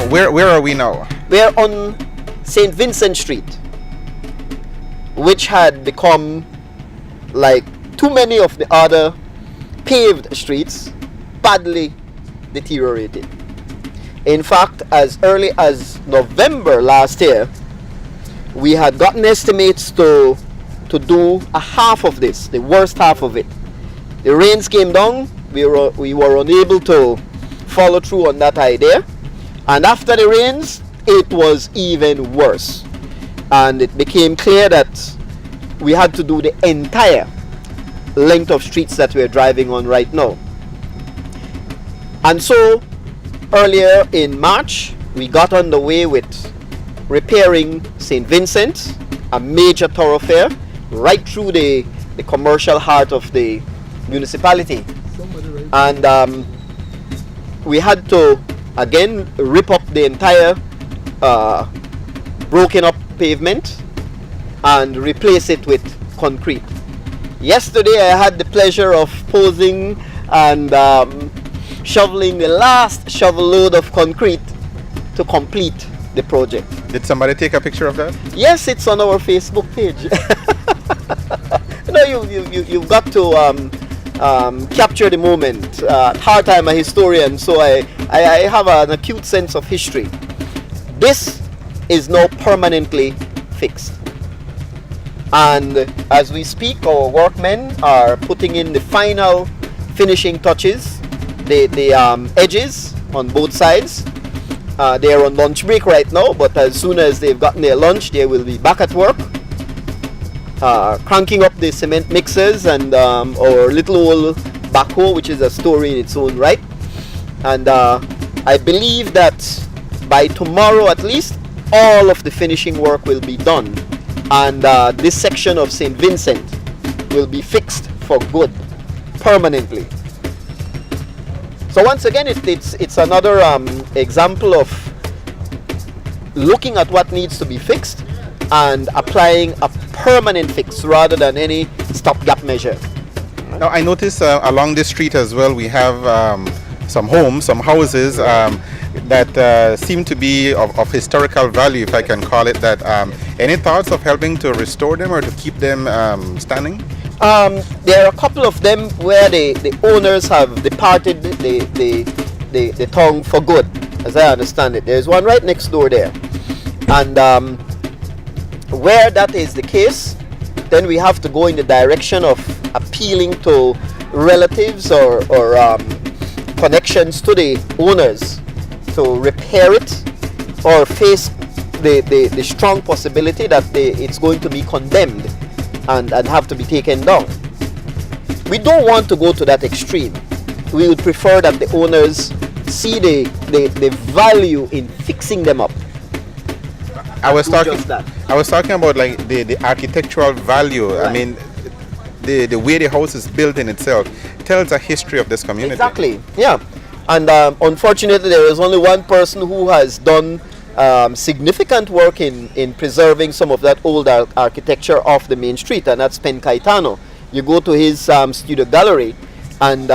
Where are we now? We're on St. Vincent Street, which had become like too many of the other paved streets, badly deteriorated. In fact, as early as November last year, we had gotten estimates to do a half of this, the worst half of it. The rains came down, we were unable to follow through on that idea, and after the rains it was even worse, and it became clear that we had to do the entire length of streets that we're driving on right now. And so earlier in March we got on the way with repairing St. Vincent, a major thoroughfare right through the commercial heart of the municipality. And we had to again rip up the entire broken up pavement and replace it with concrete. Yesterday I had the pleasure of posing and shoveling the last shovel load of concrete to complete the project. Did somebody take a picture of that? Yes, it's on our Facebook page. You know, you've got to capture the moment. At heart, I'm a historian, so I have an acute sense of history. This is now permanently fixed. And as we speak, our workmen are putting in the final finishing touches, the edges on both sides. They are on lunch break right now, but as soon as they've gotten their lunch, they will be back at work, cranking up the cement mixers and our little old backhoe, which is a story in its own right. And I believe that by tomorrow at least, all of the finishing work will be done, and this section of St. Vincent will be fixed for good, permanently. So once again, it's another example of looking at what needs to be fixed and applying a permanent fix rather than any stopgap measure. Now I notice along this street as well we have some homes, some houses that seem to be of historical value, if I can call it that. Any thoughts of helping to restore them or to keep them standing? There are a couple of them where the owners have departed the town for good, as I understand it. There's one right next door there, and where that is the case, then we have to go in the direction of appealing to relatives or connections to the owners to repair it, or face the strong possibility that it's going to be condemned and have to be taken down. We don't want to go to that extreme. We would prefer that the owners see the value in fixing them up. I was talking about like the architectural value. Right. I mean, the way the house is built in itself tells a history of this community. Exactly. Yeah. And unfortunately, there is only one person who has done significant work in preserving some of that old architecture off the main street, and that's Pen Caetano. You go to his studio gallery, and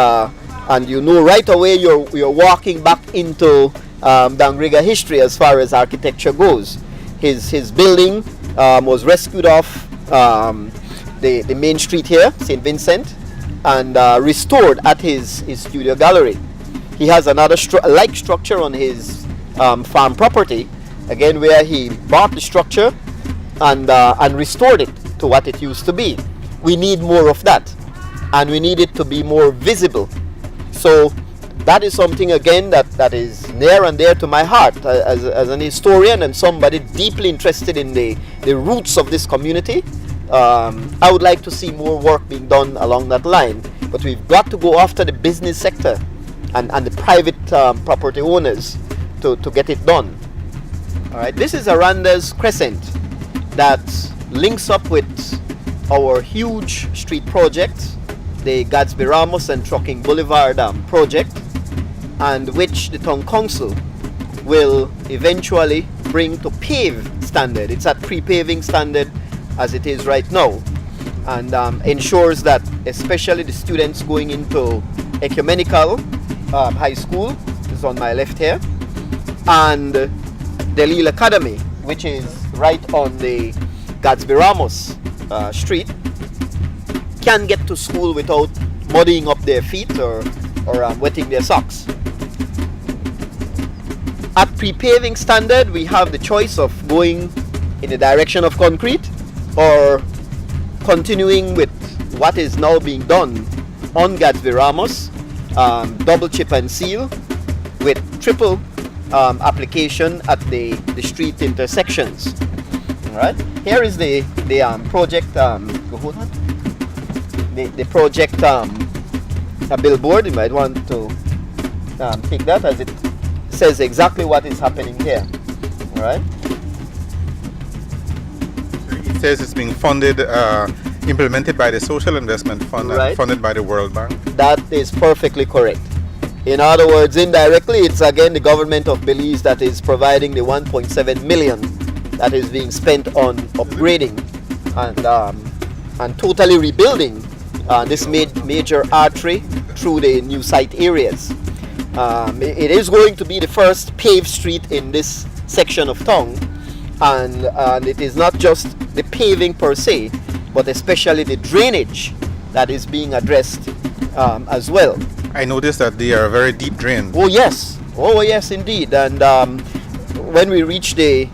you know right away you're walking back into DANGRIGA history as far as architecture goes. His building was rescued off the main street here, St. Vincent, and restored at his studio gallery. He has another like structure on his farm property, again where he bought the structure and restored it to what it used to be. We need more of that, and we need it to be more visible. So that is something again that is near and dear to my heart as an historian and somebody deeply interested in the roots of this community. I would like to see more work being done along that line, but we've got to go after the business sector and the private property owners to get it done. All right, this is Aranda's Crescent that links up with our huge street project, the Gadsby Ramos and Trucking Boulevard project, and which the town council will eventually bring to pave standard. It's at pre-paving standard as it is right now, and ensures that especially the students going into ecumenical high school, this is on my left here, and Delil Academy, which is right on the Gadsby Ramos street, can get to school without muddying up their feet or wetting their socks. At pre-paving standard, we have the choice of going in the direction of concrete or continuing with what is now being done on Gadsby Ramos, double chip and seal with triple application at the street intersections. All right. Here is the project. Hold on. The project a billboard. You might want to take that, as it says exactly what is happening here. All right. It says it's being funded, implemented by the Social Investment Fund, Right. and funded by the World Bank. That is perfectly correct. In other words, indirectly, it's again the government of Belize that is providing the 1.7 million that is being spent on upgrading and totally rebuilding this major artery through the new site areas. It is going to be the first paved street in this section of town, and it is not just the paving per se, but especially the drainage that is being addressed as well. I noticed that they are very deep drained. Oh yes indeed. And when we reach the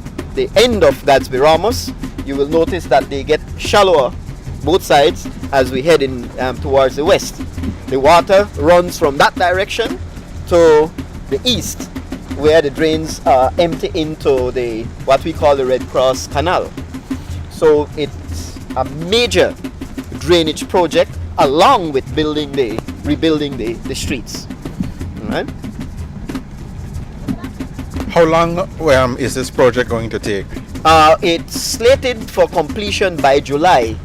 end of Gadsby Ramos, you will notice that they get shallower both sides as we head in towards the west. The water runs from that direction to the east, where the drains empty into the what we call the Red Cross Canal. So it's a major drainage project, along with rebuilding the streets. All right. How long is this project going to take? It's slated for completion by July,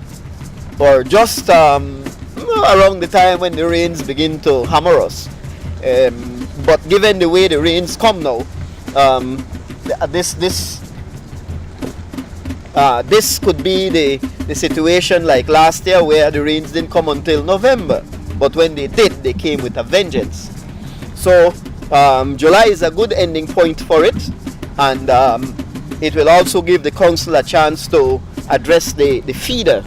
or just around the time when the rains begin to hammer us. But given the way the rains come now, this could be the situation like last year, where the rains didn't come until November, but when they did, they came with a vengeance. So July is a good ending point for it, and it will also give the council a chance to address the feeder,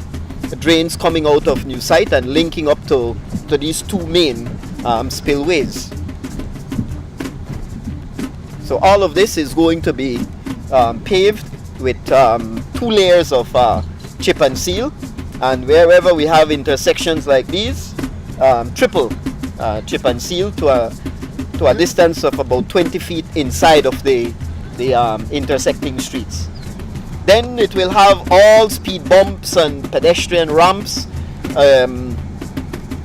the drains coming out of new site and linking up to these two main spillways. So all of this is going to be paved with 2 layers of chip and seal, and wherever we have intersections like these, triple chip and seal to a distance of about 20 feet inside of the intersecting streets. Then it will have all speed bumps and pedestrian ramps,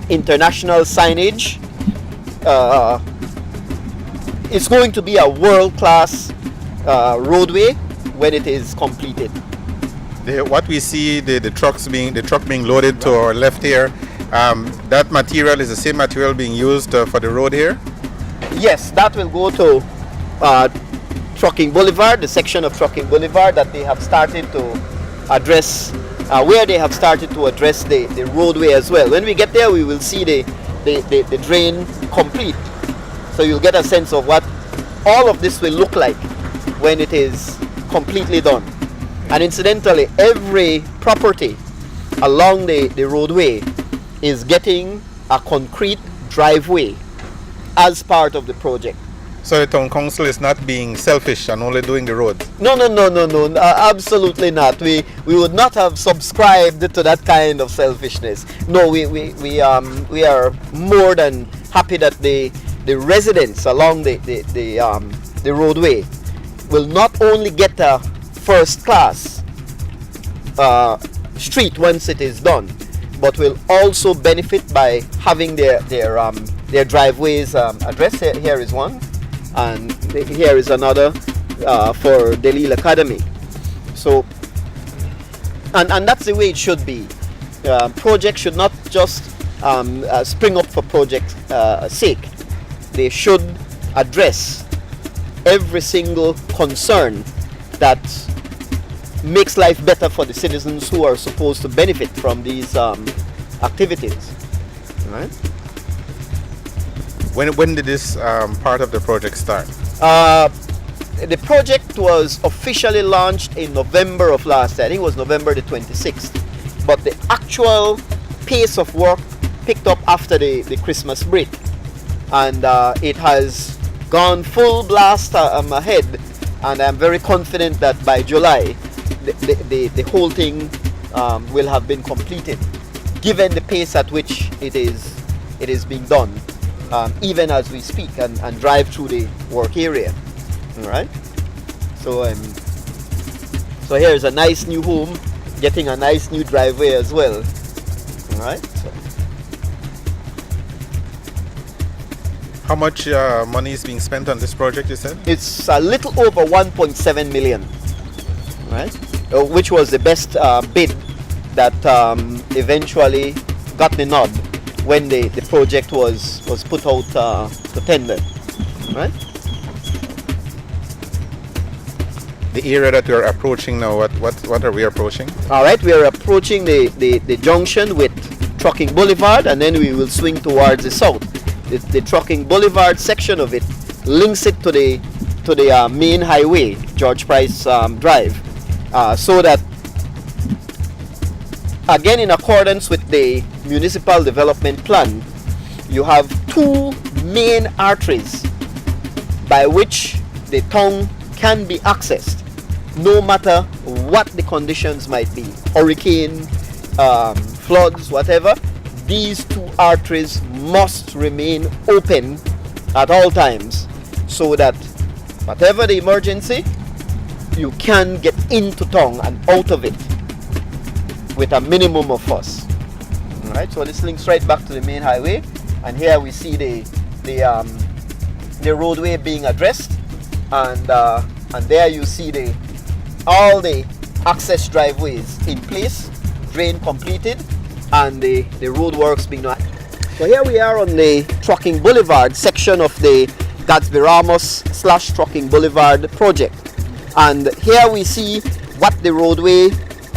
international signage. It's going to be a world-class roadway when it is completed. What we see, the truck being loaded to our left here, that material is the same material being used for the road here? Yes, that will go to Trucking Boulevard, the section of Trucking Boulevard that they have started to address, where they have started to address the roadway as well. When we get there, we will see the drain complete. So you'll get a sense of what all of this will look like when it is completely done. And incidentally, every property along the roadway is getting a concrete driveway as part of the project. So the town council is not being selfish and only doing the roads? No, absolutely not. We would not have subscribed to that kind of selfishness. No, we are more than happy that the residents along the roadway will not only get a first class street once it is done, but will also benefit by having their driveways addressed. Here is one, and here is another for Delil Academy. So, and that's the way it should be. Projects should not just spring up for project's sake. They should address every single concern that makes life better for the citizens who are supposed to benefit from these activities. Right? When did this part of the project start? The project was officially launched in November of last year. I think it was November the 26th. But the actual pace of work picked up after the Christmas break. And it has gone full blast ahead. And I'm very confident that by July, the whole thing will have been completed, given the pace at which it is being done, even as we speak and drive through the work area. All right. So so here's a nice new home, getting a nice new driveway as well. All right. So. How much money is being spent on this project, you said? It's a little over 1.7 million, right? Which was the best bid that eventually got the nod when the project was put out to tender, right? The area that we're approaching now, what are we approaching? All right, we are approaching the junction with Trucking Boulevard, and then we will swing towards the south. The Trucking Boulevard section of it links it to the main highway, George Price Drive, so that, again, in accordance with the municipal development plan, you have two main arteries by which the town can be accessed, no matter what the conditions might be, hurricane, floods, whatever. These two arteries must remain open at all times, so that whatever the emergency, you can get into town and out of it with a minimum of fuss. All right, so this links right back to the main highway, and here we see the roadway being addressed, and there you see all the access driveways in place, drain completed, and the road works being done. So here we are on the Trucking Boulevard section of the Gadsby Ramos / Trucking Boulevard project, and here we see what the roadway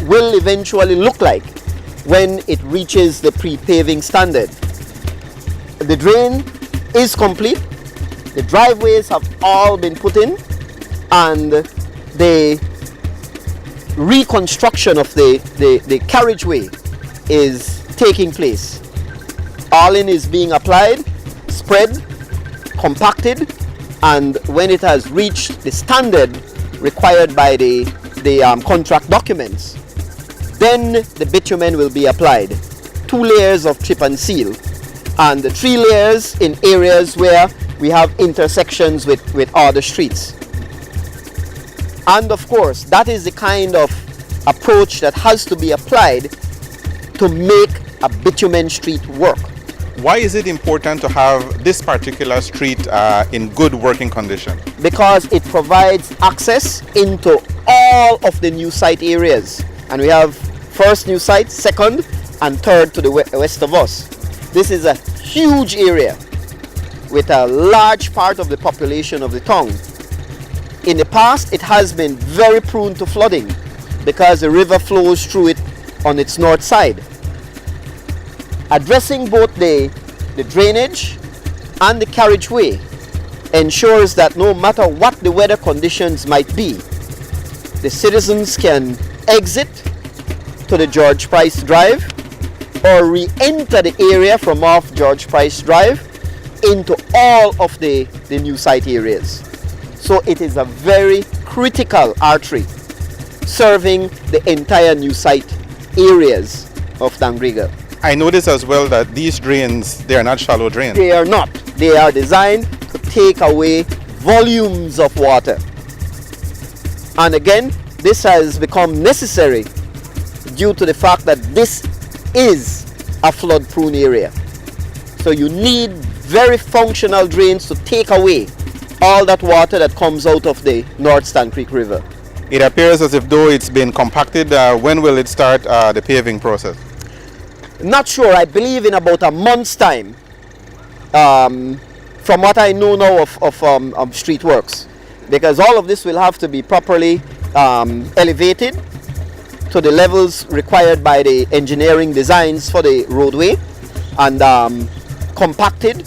will eventually look like when it reaches the pre-paving standard. The drain is complete, the driveways have all been put in, and the reconstruction of the carriageway is taking place. All-in is being applied, spread, compacted, and when it has reached the standard required by the contract documents, then the bitumen will be applied. 2 layers of chip and seal, and 3 layers in areas where we have intersections with other streets. And of course, that is the kind of approach that has to be applied to make a bitumen street work. Why is it important to have this particular street in good working condition? Because it provides access into all of the new site areas. And we have first new site, second, and third to the west of us. This is a huge area with a large part of the population of the town. In the past, it has been very prone to flooding because the river flows through it on its north side. Addressing both the drainage and the carriageway ensures that no matter what the weather conditions might be, the citizens can exit to the George Price Drive or re-enter the area from off George Price Drive into all of the new site areas. So it is a very critical artery serving the entire new site areas of DANGRIGA. I noticed as well that these drains, they are not shallow drains. They are not. They are designed to take away volumes of water. And again, this has become necessary due to the fact that this is a flood-prone area. So you need very functional drains to take away all that water that comes out of the North Stand Creek River. It appears as if though it's been compacted. When will it start the paving process? Not sure. I believe in about a month's time, from what I know now of street works, because all of this will have to be properly elevated to the levels required by the engineering designs for the roadway and compacted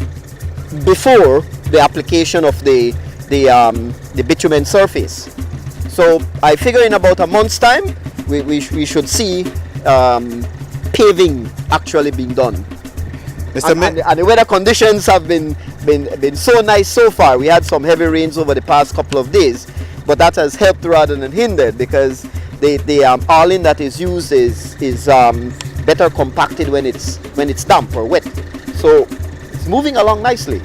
before the application of the the bitumen surface. So I figure in about a month's time, we should see paving actually being done. And the weather conditions have been so nice so far. We had some heavy rains over the past couple of days, but that has helped rather than hindered, because the oiling that is used is better compacted when it's damp or wet. So it's moving along nicely.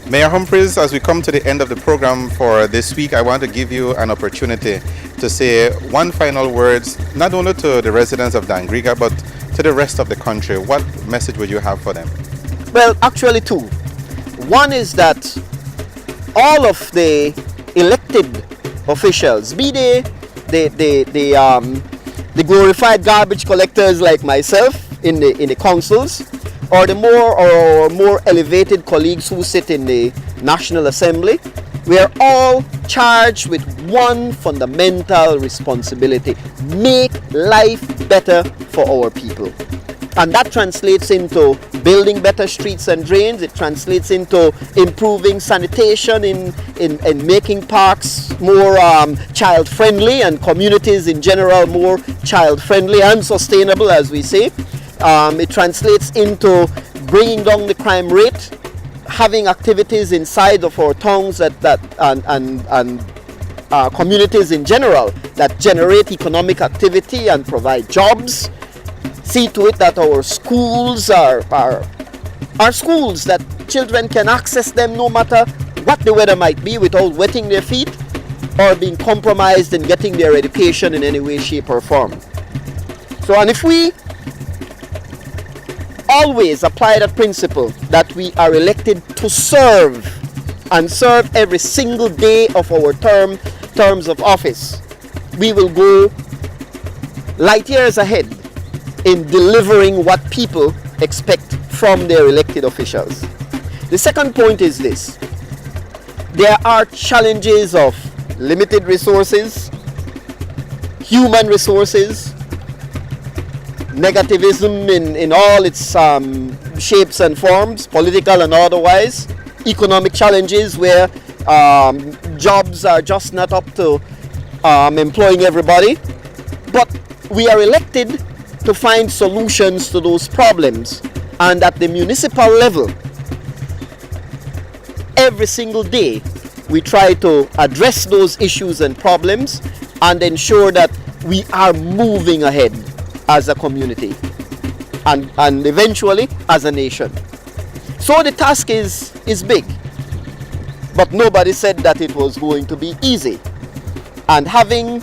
Mayor Humphreys, as we come to the end of the program for this week, I want to give you an opportunity to say one final words, not only to the residents of DANGRIGA, but to the rest of the country. What message would you have for them? Well, actually two. One is that all of the elected officials, be they the glorified garbage collectors like myself in the councils, or the more elevated colleagues who sit in the National Assembly, we are all charged with one fundamental responsibility: make life better for our people. And that translates into building better streets and drains. It translates into improving sanitation in making parks more child-friendly, and communities in general more child-friendly and sustainable, as we say. It translates into bringing down the crime rate, having activities inside of our towns and communities in general that generate economic activity and provide jobs. See to it that our schools are schools that children can access them no matter what the weather might be, without wetting their feet or being compromised in getting their education in any way, shape or form. So, and if we always apply that principle that we are elected to serve, and serve every single day of our terms of office, we will go light years ahead in delivering what people expect from their elected officials. The second point is this: there are challenges of limited resources, human resources, negativism in all its shapes and forms, political and otherwise, economic challenges where jobs are just not up to employing everybody. But we are elected to find solutions to those problems, and at the municipal level, every single day we try to address those issues and problems and ensure that we are moving ahead as a community and eventually as a nation. So the task is big, but nobody said that it was going to be easy. And having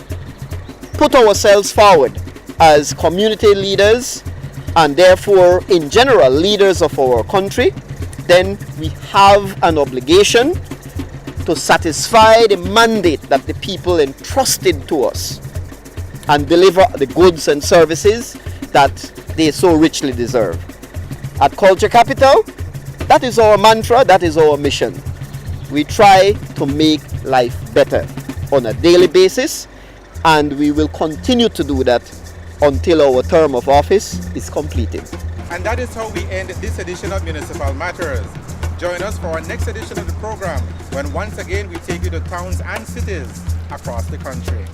put ourselves forward as community leaders, and therefore in general leaders of our country, then we have an obligation to satisfy the mandate that the people entrusted to us and deliver the goods and services that they so richly deserve. At Culture Capital, that is our mantra, that is our mission. We try to make life better on a daily basis, and we will continue to do that until our term of office is completed. And that is how we end this edition of Municipal Matters. Join us for our next edition of the program, when once again we take you to towns and cities across the country.